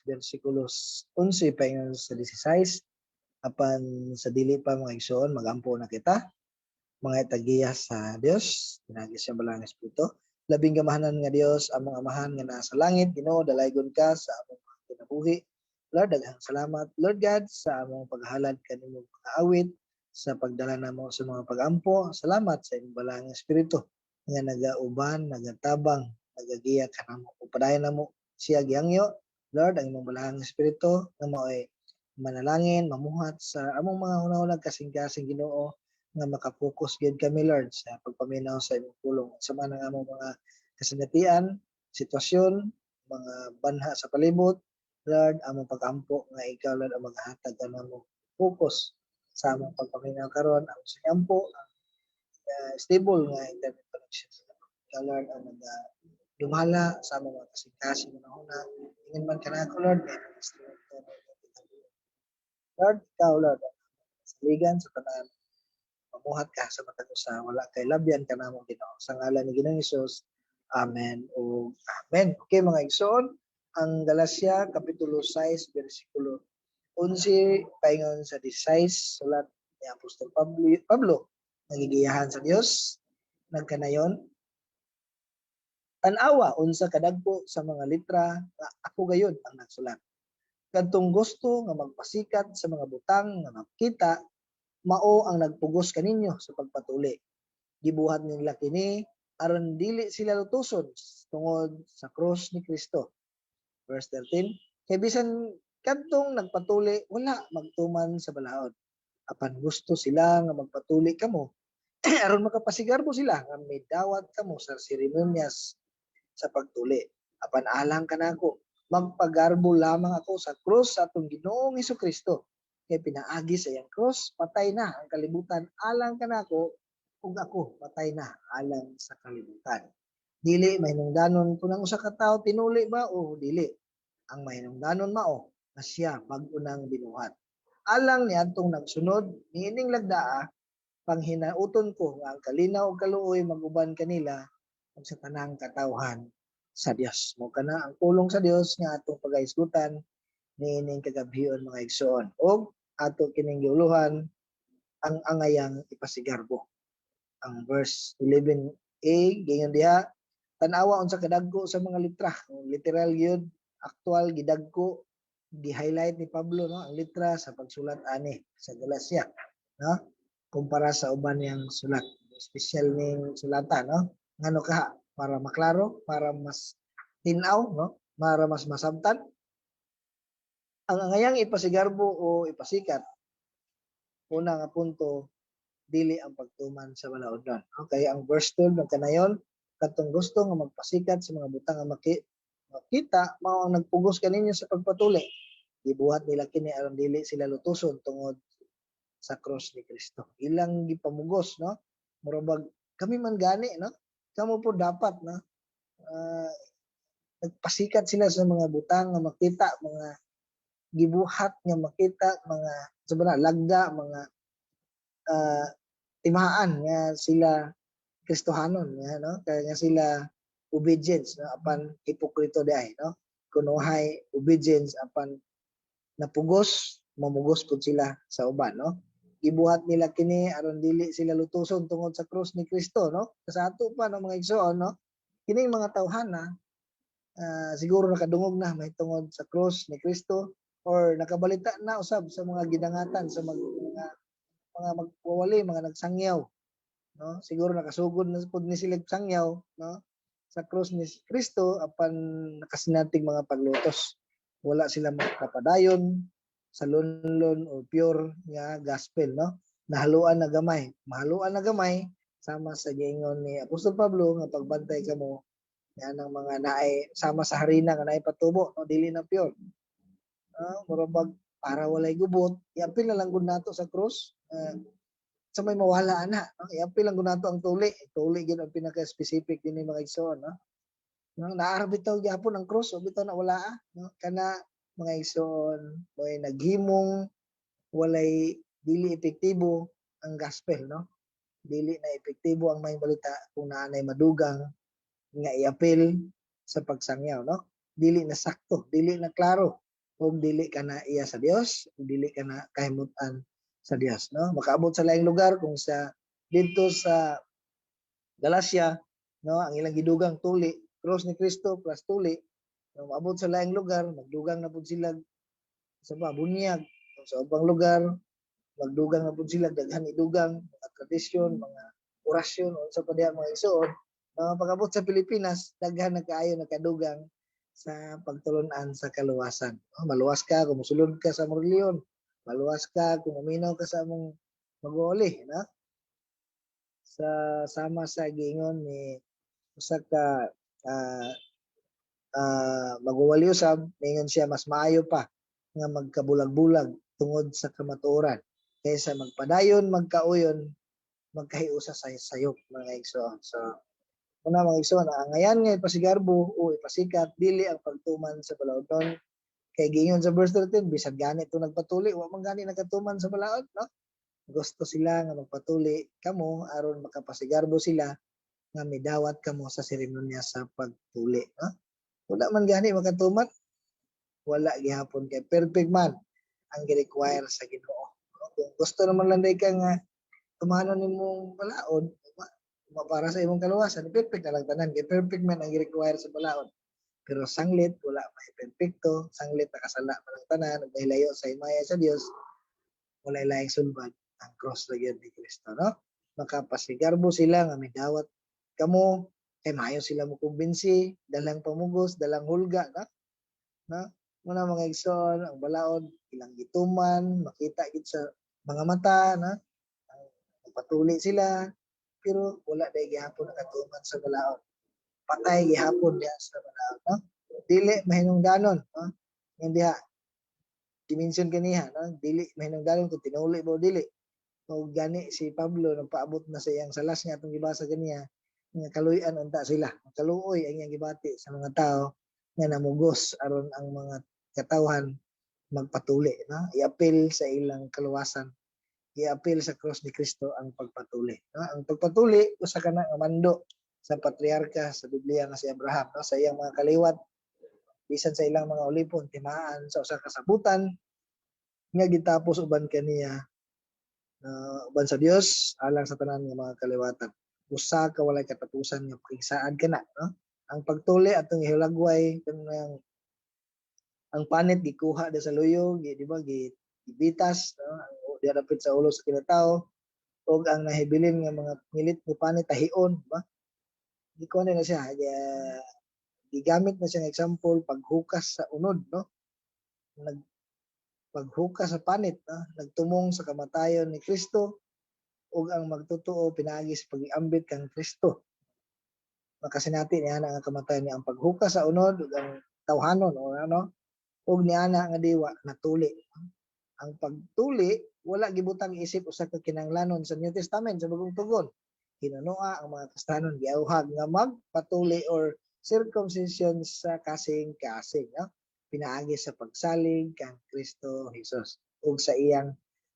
bersikulos 11 paingon sa 16 apan sa dili pa mga igsoon magampo na kita mga tagiya sa Dios pinagi sa balang espiritu labing gamahanan nga Dios among amahan nga nasa langit Ginoo dalaygon ka sa among kinabuhi Lord daghang salamat Lord God sa among paghalad kanimong mga awit sa pagdala namo sa mga pagampo salamat sa imong balang espiritu nga nagauban nagatabang nagagiya kanamo upadayon namo siya gihangyo Lord ang imong balang espiritu nga mao'y manalangin mamuhat sa among mga hunahunag kasing-kasing Ginoo nga makapokus gyud kami Lord sa pagpaminaw sa imong pulong sa man ang among mga kasinatian sitwasyon mga banha sa palibot Lord among pagampo nga ikaw Lord ang maghatag kanamo focus sa among pagpaminaw karon ang sayampo stable nga internet connection ikaw Lord ang lumala sa among mga kasing-kasing hunahuna ingin man kanako Lord Lord ikaw Lord saligan sa tanan mamuhat ka sa matag usa wala kay labyan kanamong Ginoo sa ngalan ni Ginoong Hesus amen o amen okay mga igsoon ang Galacia kapitulo 6 bersikulo 11 paingon sa 16 sulat ni Apostol Pablo nagigiyahan sa Dios nagkanayon tan-awa unsa kadagko sa mga litra nga ako gayud ang nagsulat kadtong gusto nga magpasikat sa mga butang nga makita mao ang nagpugos kaninyo sa pagpatuli. Gibuhat nila kini aron dili sila lutuson tungod sa cross ni Kristo. Verse 13, kay bisan kadtong nagpatuli wala magtuman sa balaod. Apan gusto sila nga magpatuli kamo aron makapasigarbo sila nga may dawat kamo sa seremonyas sa pagtuli. Apan alang kanako magpagarbo lamang ako sa cross sa atong Ginoong Hesukristo kay pinaagi sa iyang cross patay na ang kalibutan alang kanako ug ako patay na alang sa kalibutan dili mahinungdanon kun ang usa ka tawo tinuli ba o dili ang mahinungdanon mao na siya bag-o nang binuhat alang niadtong nagsunod niining lagdaa panghinauton ko nga ang kalinaw ug kaluoy maguban kanila ug sa tanang katawhan sa Dios mo kana ang pulong sa Dios nga atong pagahisgutan niining kagabhion mga igsoon ug ato kining giuluhan ang angayang ipasigarbo. Ang verse 11a gingon diha tan-awa unsa kadagko sa mga litra. Literal gyud, actual gidagko gi-highlight ni Pablo no ang litra sa pagsulat ani sa Galacia no kumpara sa uban yang sulat. Special ning sulatan no ngano kaha para maklaro, para mas tinaw no, para mas masabtan ang angayang ipasigarbo o ipasikat una nga punto dili ang pagtuman sa balaodnon okay ang verse 12 ng kanayon katong gusto nga magpasikat sa mga butang nga makita mao ang nagpugos kaninyo sa pagpatuli gibuhat nila kini aron dili sila lutuson tungod sa cross ni Kristo ilang gipamugos no murabag kami man gani no kamo po dapat no nagpasikat sila sa mga butang nga makita mga gibuhat nga makita mga sabana lagda mga timaan nga sila Kristohanon nga no kaya nga sila obedience no apan hipokrito diay no kunuhay obedience apan napugos mamugos pud sila sa uban no gibuhat nila kini aron dili sila lutuson tungod sa krus ni Kristo no sa ato pa no mga igsoon no kining mga tawhana siguro nakadungog na may tungod sa krus ni Kristo or nakabalita na usab sa mga gidangatan sa mga magwawali mga nagsangyaw no siguro nakasugod na pud ni sila sangyaw no sa cross ni Kristo apan nakasinanting mga paglutos wala sila makapadayon sa lunlon o pure nga gospel no nahaluan na gamay mahaluan na gamay sama sa giingon ni Apostol Pablo nga pagbantay kamo yan ang mga naay sama sa harina nga naay patubo no dili na pure murabag para walay gubot iapil na lang gud nato sa cross sa may mawala ana no iapil lang gud nato ang tuli gyud ang pinaka specific dinhi mga igsoon no naara bitaw gyapon ang cross o bitaw na wala no kana mga igsoon moy naghimong walay dili epektibo ang gospel no dili na epektibo ang may balita kung naanay madugang nga iapil sa pagsangyaw no dili na sakto, dili na klaro, ug dili ka na iya sa Dios, dili ka na kahimutan sa Dios, no? Makaabot sa laing lugar kung sa didto sa Galacia, no, ang ilang gidugang tuli, cross ni Kristo plus tuli, no, maabot sa laing lugar, magdugang na pud sila sa bunyag, sa ubang lugar, magdugang na pud sila daghan idugang, mga tradisyon, mga orasyon, unsa pa diha mga igsoon. Pag-abot sa Pilipinas, daghan na kaayo nakadugang sa pagtulon-an sa kaluwasan. Maluwas ka kung mosulod ka sa among reliyon, maluwas ka kung uminaw ka sa among mag-uuli, no? Sa sama sa giingon ni usa ka uh, mag-uwali usab, ningon siya mas maayo pa nga magkabulag-bulag tungod sa kamatuoran kaysa magpadayon, magkauyon, magkahiusa sa sayop mga igsoon. So, una mga igsoon, ang ngayan nga ipasigarbo o ipasikat, dili ang pagtuman sa balaodon. Kay gingon sa verse 13, bisag gani ito nagpatuli, wa man gani nagkatuman sa balaod, no? Gusto sila nga magpatuli kamo aron makapasigarbo sila nga midawat kamo sa seremonya sa pagtuli, no? Wala man gani makatuman, wala gihapon kay perfect man ang gi-require sa Ginoo. Kung gusto naman landay ka nga tumanon nimong balaod, para sa imong kaluwasan, perfect na lang tanan kay perfect man ang gi-require sa balaod. Pero sanglit wala may perfecto, sanglit nakasala man ang tanan, nahilayo sa himaya sa Dios, wala laing sulbad ang cross ra gyud ni Kristo, no? Makapasigarbo sila nga midawat kamo kay maayo sila mo kumbinsi, dalang pamugos, dalang hulga, no? Muna mga igsoon, ang balaod ilang gituman, makita gid sa mga mata, na patuli sila, pero wala dai gihapon nakatuman sa balaod. Patay gihapon diha sa balaod, no? Dili mahinungdanon, no? Hindi ha, dimension kaniha, no? Dili mahinungdanon kung tinuli ba o dili. O gani si Pablo nagpaabot na sa iyang salas nga atong gibasa kaniya, nga kaluy-an unta sila. Kaluoy ang iyang gibati sa mga tao nga namugos aron ang mga katawhan magpatuli, no? I-appeal sa ilang kaluwasan, i-appeal sa cross ni Kristo ang pagpatuli, no? Ang pagpatuli usa ka na nga mando sa patriarka sa Biblia nga si Abraham, no? Sa iyang mga kaliwat bisan sa ilang mga ulipon timaan sa usa ka sabutan nga gitapos uban kaniya uban sa Dios alang sa tanan nga mga kaliwatan. Usa ka walay katapusan nga pakigsaan kana, no? Ang pagtuli atong ihulagway kanang ang panit gikuha da sa luyog, di ba, gibitas, no? Di dapit sa ulo sa kinatawo, ug ang nahibilin nga mga ngilit ni panit tahion, di ba? Gikuha na siya, gigamit na siya ng example paghukas sa unod, no? Paghukas sa panit, no? Nagtumong sa kamatayon ni Kristo ug ang magtotoo pinaagi sa pag-iambit kang Kristo. Makasinati niya na ang kamatayon niya ang paghukas sa unod ug ang tawhanon o ano, ug niana nga diwa natuli. Ang pagtuli wala gibutang isip usa ka kinahanglanon sa New Testament sa Bagong Tugon. Hinunua ang mga Kristiyanon giauhag nga magpatuli or circumcision sa kasing-kasing, no? Pinaagi sa pagsalig kang Kristo Jesus ug sa iyang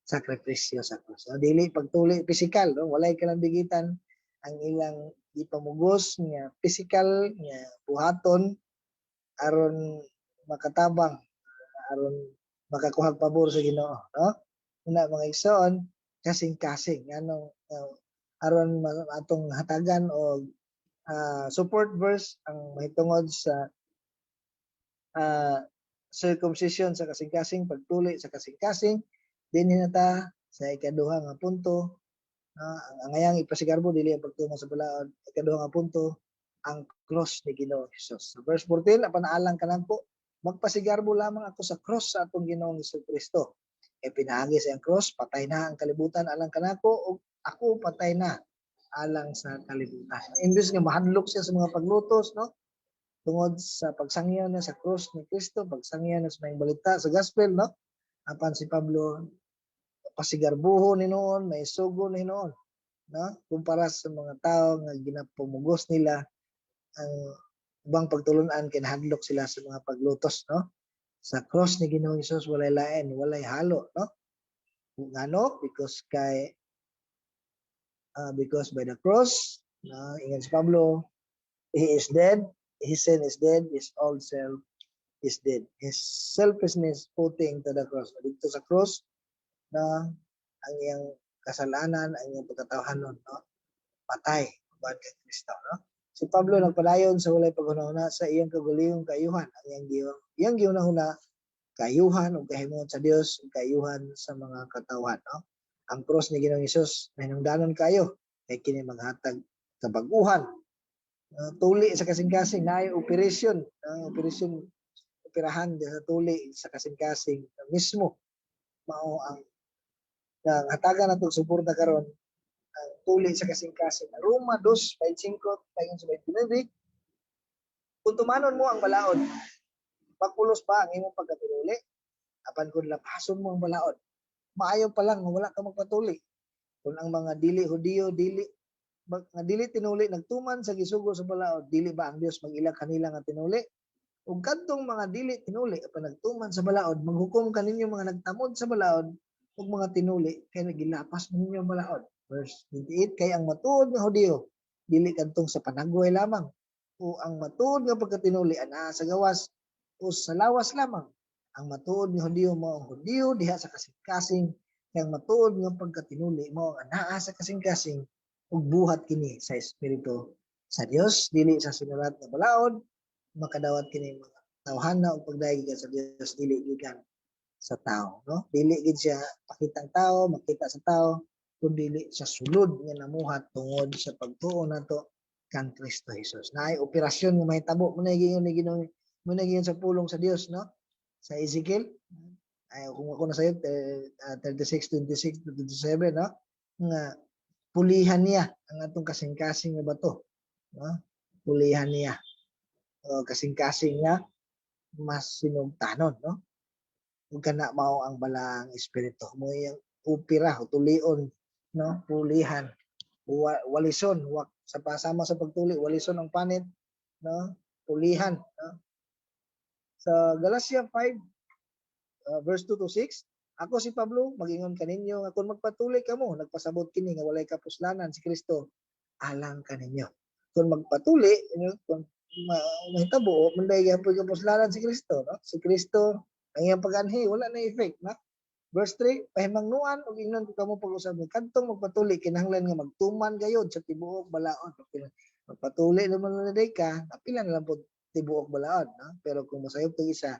sakripisyo sa krus. No? Dili pagtuli pisikal, no? Walay kalambigitan ang ilang ipamugos nga pisikal nga buhaton aron makatabang, aron makakuha pabor sa Ginoo, no? Una mga igsoon, kasing-kasing anong aron atong hatagan og support verse ang mahitungod sa circumcision sa kasing-kasing, pagtuli sa kasing-kasing, dinhi na ta sa ikaduha nga punto, ang ayang ipasigarbo dili ang pagtuman sa balaod. Ikaduha nga punto, ang cross ni Ginoo Hesus. Sa verse 14, apanaalang kanako, magpasigarbo lamang ako sa cross sa atong Ginoong Kristo. E pinaagi sa iyang cross, patay na ang kalibutan alang kanako ug ako patay na alang sa kalibutan. Imbes nga mahadlok siya sa mga paglutos, no? Tungod sa pagsangyaw niya sa cross ni Kristo, pagsangyaw niya sa mga balita sa gospel, no? Apan si Pablo pasigarbuho ni noon, may sugo ni noon, no? Kumpara sa mga tao nga ginapumugos nila ang ubang pagtulunan kinahadlok sila sa mga paglutos, no? Sa cross ni Ginoong Hesus walay lain, walay halo, no? Ngano? Because by the cross, no? Ingon si Pablo, he is dead, His sin is dead, his old self is dead. His selfishness putting to the cross. Dito sa cross na ang iyang kasalanan, ang iyang pagkatawhanon, no? Patay uban kay Kristo, no? Si Pablo nagpadayon sa walay paghunahuna sa iyang kaguliyong kayuhan, ang iyang gihunahuna kayuhan ug kahimong sa Dios ug kayuhan sa mga katawhan, no? Ang cross ni Ginoong Hesus mahinungdanon kayo kay kini maghatag kabag-uhan. Tuli sa kasing-kasing naay operasyon, operahan sa tuli sa kasing-kasing mismo mao ang hatagan nato suporta karon ang tuli sa kasing-kasing. Roma 2:25 paingon sa 29, kung tumanon mo ang balaod, pagpulos pa ang imong pagkatulili, apan kung lapason mo ang balaod, maayo pa lang wala ka magpatuli. Kung ang mga dili Hudiyo, nga dili tinuli nagtuman sa gisugo sa balaod, dili ba ang Dios mag-ila kanila nga tinuli? Ug kadtong mga dili tinuli apan nagtuman sa balaod, maghukom kaninyo mga nagtamod sa balaod ug mga tinuli kay nagilapas mo ninyo ang balaod. Verse 28, kay ang matuod nga Hudiyo dili kadtong sa panagway lamang, o ang matuod nga pagkatinuli ana sa gawas o sa lawas lamang. Ang matuod nga Hudiyo mao ang Hudiyo diha sa kasing-kasing, kay ang matuod nga pagkatinuli mao ang anaa sa kasing-kasing ug buhat kini sa espiritu sa Dios, dili sa sinulat nga balaod. Makadawat kini mga tawhana o pagdaig sa Dios, dili gikan sa tao, no? Dili gid siya pakitang tao, makita sa tao, kundi dili sa sulod nga namuhat tungod sa pagtuo nato kang Kristo Jesus. Naay operasyon nga mahitabo mo na giingon mo na giingon sa pulong sa Dios, no? Sa Ezekiel ay kung ako na sayo 36:26-27, no? Nga pulihan niya ang atong kasing-kasing nga bato, no? Pulihan niya kasing-kasing nga mas sinumtanon, no? Ug kana mao ang balang espiritu mo yang upira o tulion, no? Pulihan, walison, sa pasama sa pagtuli, walison ang panit, no? Pulihan, no? Sa Galatia 5 verse 2-6, ako si Pablo magingon kaninyo nga kung magpatuli kamo nagpasabot kini nga walay kapuslanan si Kristo alang kaninyo. Kung magpatuli, kung mahitabo manday gyapon kapuslanan si Kristo, no? Si Kristo ang iyang pag-anhi wala na effect, no? Verse 3, pahimangnuan ug ingnon ko kamo pag-usab kadtong magpatuli kinahanglan nga magtuman gayud sa tibuok balaod. Magpatuli naman na day ka, napila na lang po tibuok balaod, no? Pero kung masayop tong isa,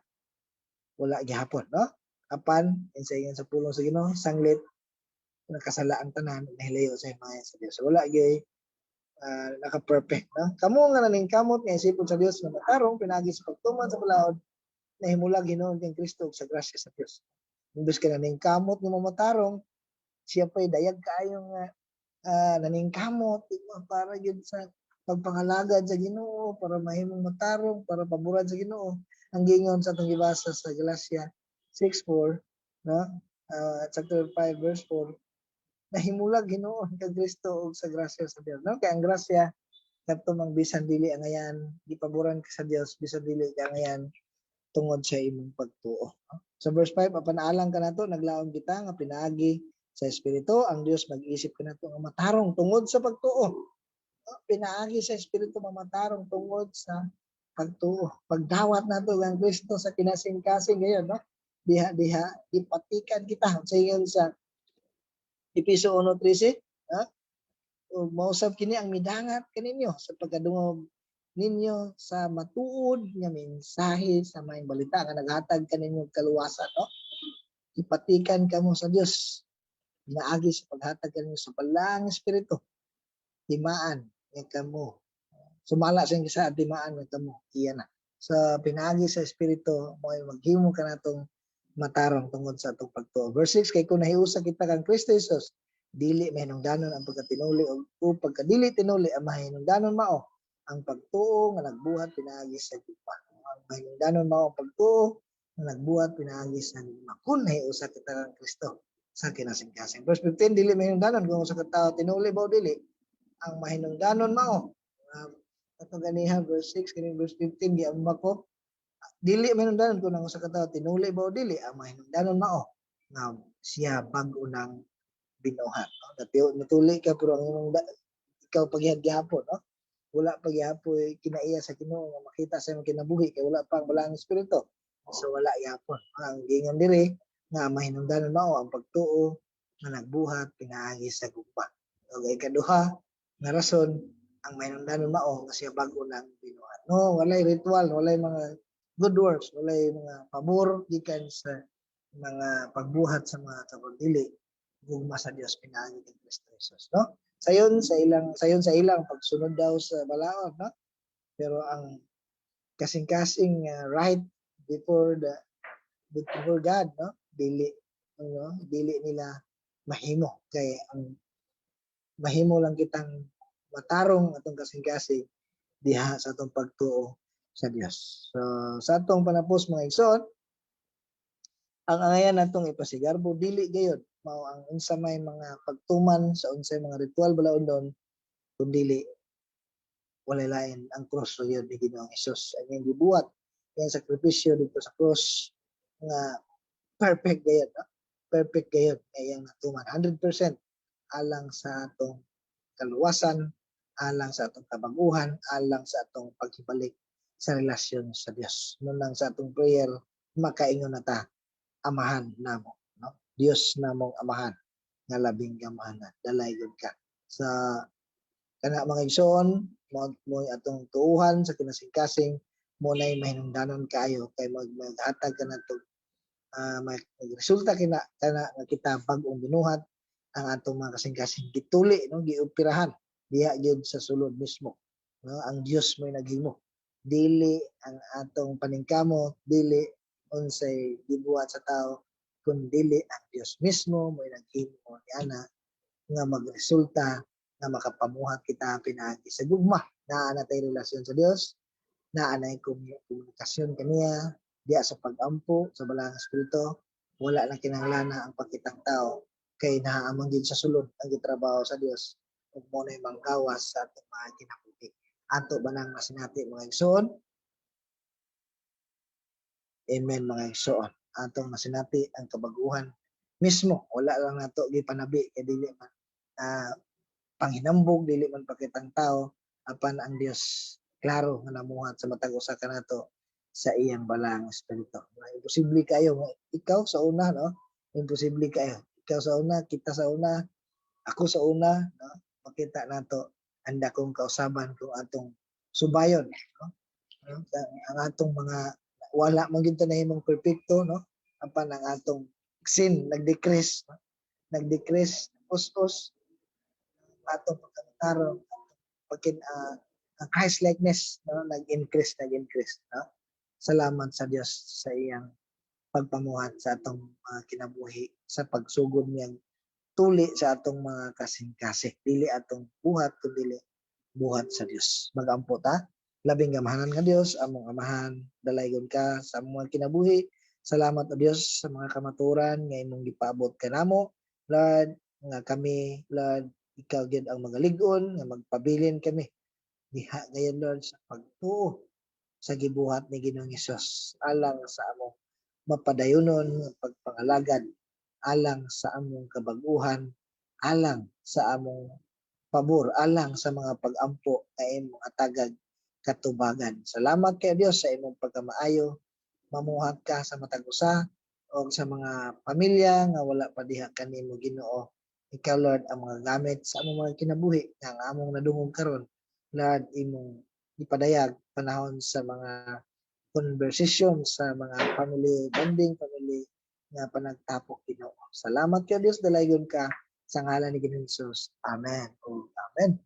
wala gihapon, no? Apan insayon sa pulong sa Ginoo, sanglit nakasala ang tanan, nahilayo sa imahe sa Dios. Wala gyud naka-perfect, no? Kamo nga naning kamot nga isipon sa Dios nga matarong pinagi sa pagtuman sa balaod, nahimula Ginoon kang Kristo sa grasya sa Dios. Imbes ka naning kamot nga mamatarong, siya pa'y dayag kaayong naning kamot para gyud sa pagpangalagad sa Ginoo, para mahimong matarong, para paboran sa Ginoo. Ang gingon sa atong gibasa sa Galatia 6:4, no? Chapter 5 verse 4, nahimulag Ginoo kang Kristo og sa grasya sa Dios, no? Kay ang grasya kadto mang bisan dili ang ayan gipaboran ka sa Dios, bisan dili ka ngayan tungod sa imong pagtuo. Sa verse 5, apanaalang ka nato, naglaom kita nga pinaagi sa Espiritu, ang Dios mag-isip ka nato nga matarong tungod sa pagtuo. Pinaagi sa Espiritu matarong tungod sa pagtuo. Pagdawat nato ang Kristo sa kinasing-kasing ngayon, no? Diha ipatikan kita sa ingon sa Episo 1:13, ha? Mausab kini ang midangat kaninyo sa pagkadungog ninyo sa matuod nga mensahe sa maayong balita nga naghatag kaninyo kaluwasan, no? Ipatikan kamo sa Dios. Pinaagi sa paghatag kaninyo sa balang espiritu. Timaan nga kamo. Sumala sa isa timaan nga kamo. Iya na. Sa pinaagi sa espiritu mo ay maghimo ka natong matarong tungod sa atong pagtuo. Verse 6, kay kung nahiusa kita kang Kristo Jesus, dili mahinungdanon ang pagkatinuli o pagkadili tinuli ang mahinungdanon mao ang pagtuo nga nagbuhat pinaagi sa lupa. Ang mahinungdanon mao ang pagtuo nga nagbuhat pinaagi sa lupa. Kung nahiusa kita kang Kristo sa kinasing-kasing. Verse 15, dili mahinungdanon kung sa katao tinuli ba o dili, ang mahinungdanon mao. Ato ganiha verse 6 kini verse 15 giamba ko, dili mahinungdanon kung ang sa katao tinuli ba o dili, ang mahinungdanon mao nga siya bag-o nang binuhat, no? Natuli ka pero ang ikaw paghihad gihapon, no? wala pa gyapon kinaiya sa Ginoo nga makita sa imong kinabuhi kay wala pa ang balaang espiritu. So wala gyapon. Ang gingon diri nga mahinungdanon mao ang pagtuo nga nagbuhat pinaagi sa gugma. Ug ikaduha nga rason ang mahinungdanon mao nga siya bag-o nang binuhat. No, walay ritual, walay mga good works, walay mga pabor gikan sa mga pagbuhat sa mga kabandili gugma sa Dios pinaagi kay Kristo Jesus, no? Sayon sa ilang pagsunod daw sa balaod, no? Pero ang kasing-kasing right before God, no? Dili nila mahimo kay ang mahimo lang kitang matarong atong kasing-kasing diha sa atong pagtuo sa Dios. So sa atong panapos mga igsoon, ang angayan natong ipasigarbo dili gayud mao ang unsa may mga pagtuman sa unsay mga ritual balaodon kun dili walay lain ang cross so yun ni Ginoong Hesus ang iyang gibuhat ang sakripisyo dito sa cross nga perfect gayud, no? Perfect gayud iyang natuman 100% alang sa atong kaluwasan, alang sa atong kabaguhan, alang sa atong paghibalik sa relasyon sa Dios. Nung sa atong prayer makaingon na ta amahan namo, no? Dios namong amahan nga labing gamahanan dalay gud ka sa kana mga igsoon mo atong tuuhan sa kinasing-kasing mo nay mahinungdanon kaayo kay maghatag ka nato magresulta kana nga kita bag-ong binuhat ang atong mga kasing-kasing gituli, no, gioperahan diha gyud sa sulod mismo, no? Ang Dios may naghimo dili ang atong paningkamot, dili unsay gibuhat sa tao kun dili ang Dios mismo may naghimo niana nga magresulta nga makapamuhat kita pinaagi sa gugma naa natay relasyon sa Dios, naa nay komunikasyon kaniya diya sa pag-ampo sa balaang espiritu, wala na kinahanglan ang pagkitang tao kay nahaamang gid sa sulod ang gitrabaho sa Dios ug mo nay manggawas sa atong mga kinabuhi. Ato ba nang masinati mga igsoon? Amen mga igsoon. Atong masinati ang kabaguhan mismo wala lang nato gipanabi kay dili man panghinambog dili man pakitang tao apan ang Dios klaro nga namuhat sa matag usa ka nato sa iyang balaang espiritu. Imposible kayo ikaw sa una, no? Imposible kayo. Ikaw sa una, kita sa una, ako sa una, no? Makita nato ang dakong kausaban kung atong subayon, no? Ang atong mga wala man gyud nahimong perpekto, no? Apan ang atong sin nag-decrease, no? Nag-decrease us atong pagkatarong pagkin ang Christ likeness, no? nag-increase, no? Salamat sa Dios sa iyang pagpamuhat sa atong kinabuhi sa pagsugod niyang tuli sa atong mga kasing-kasing dili atong buhat kundi buhat sa Dios. Magampo ta, labing gamahanan nga Dios among amahan, dalaygon ka sa among kinabuhi. Salamat o Dios sa mga kamaturan nga imong gipaabot kanamo, Lord, nga kami, Lord, ikaw gyud ang magalig-on nga magpabilin kami diha gayon Lord sa pagtuo sa gibuhat ni Ginoong Hesus alang sa among mapadayonon pagpangalagad, alang sa among kabaguhan, alang sa among pabor, alang sa mga pag-ampo na imong atagag katubagan. Salamat kay Dios sa imong pagkamaayo, mamuhat ka sa matag usa o sa mga pamilya nga wala pa diha kanimo Ginoo. Ikaw Lord ang mga gamit sa among mga kinabuhi nga ang among nadungog karon. Lord imong ipadayag panahon sa mga conversation sa mga family bonding, family nga panagtapok Ginoo. Salamat kay Dios dalaygon ka sa ngalan ni Ginoong Hesus. Amen. O amen.